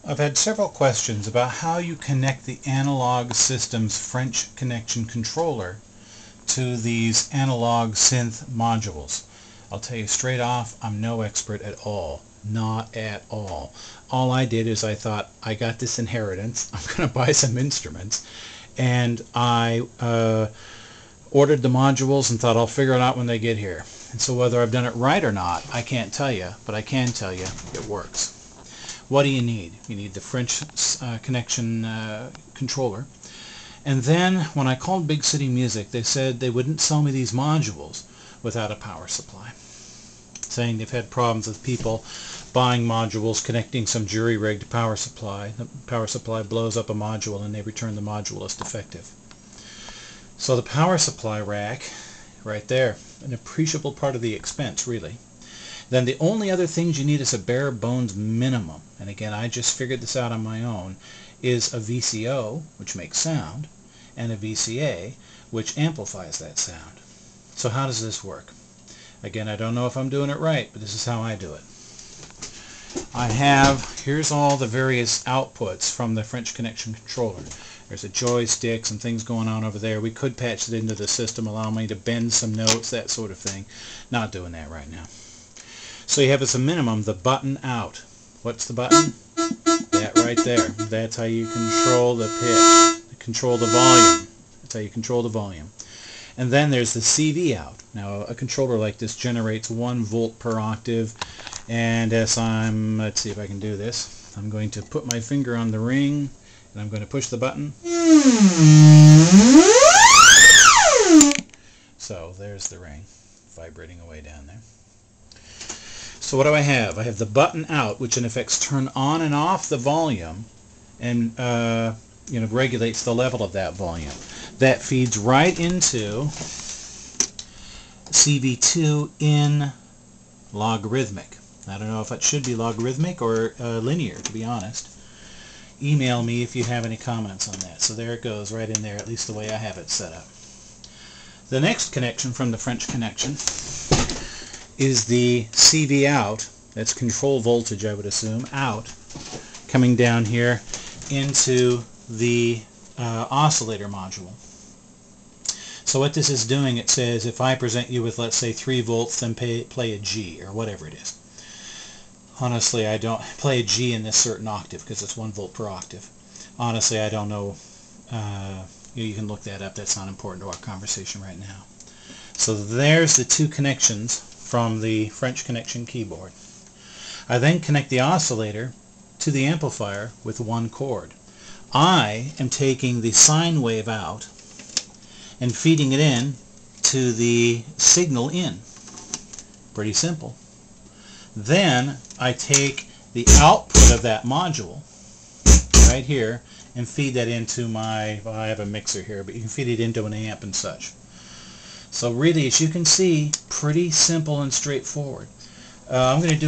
I've had several questions about how you connect the analog system's French connection controller to these analog synth modules. I'll tell you straight off, I'm no expert at all. Not at all. All I did is I thought, I got this inheritance, I'm going to buy some instruments, and I ordered the modules and thought I'll figure it out when they get here. And so whether I've done it right or not, I can't tell you, but I can tell you it works. What do you need? You need the French Connection controller. And then when I called Big City Music, they said they wouldn't sell me these modules without a power supply, saying they've had problems with people buying modules, connecting some jury-rigged power supply. The power supply blows up a module and they return the module as defective. So the power supply rack, right there, an appreciable part of the expense, really. Then the only other things you need is a bare bones minimum, and again I just figured this out on my own, is a VCO, which makes sound, and a VCA, which amplifies that sound. So how does this work? Again, I don't know if I'm doing it right, but this is how I do it. Here's all the various outputs from the French Connection controller. There's a joystick, some things going on over there. We could patch it into the system, allow me to bend some notes, that sort of thing. Not doing that right now. So you have as a minimum the button out. What's the button? That right there. That's how you control the pitch, control the volume. That's how you control the volume. And then there's the CV out. Now a controller like this generates 1 volt per octave, and as let's see if I can do this. I'm going to put my finger on the ring and I'm going to push the button. So there's the ring vibrating away down there. So what do I have? I have the button out, which in effect turns on and off the volume and regulates the level of that volume. That feeds right into CV2 in logarithmic. I don't know if it should be logarithmic or linear, to be honest. Email me if you have any comments on that. So there it goes right in there, at least the way I have it set up. The next connection from the French Connection is the CV out. That's control voltage, I would assume, out, coming down here into the oscillator module. So what this is doing, it says if I present you with, let's say, 3 volts, then play a G, or whatever it is. Honestly, I don't play a G in this certain octave because it's 1 volt per octave. Honestly, I don't know. You can look that up. That's not important to our conversation right now. So there's the 2 connections from the French Connection keyboard. I then connect the oscillator to the amplifier with 1 cord. I am taking the sine wave out and feeding it in to the signal in. Pretty simple. Then I take the output of that module right here and feed that into my, well, I have a mixer here, but you can feed it into an amp and such. So really, as you can see, pretty simple and straightforward. I'm going to do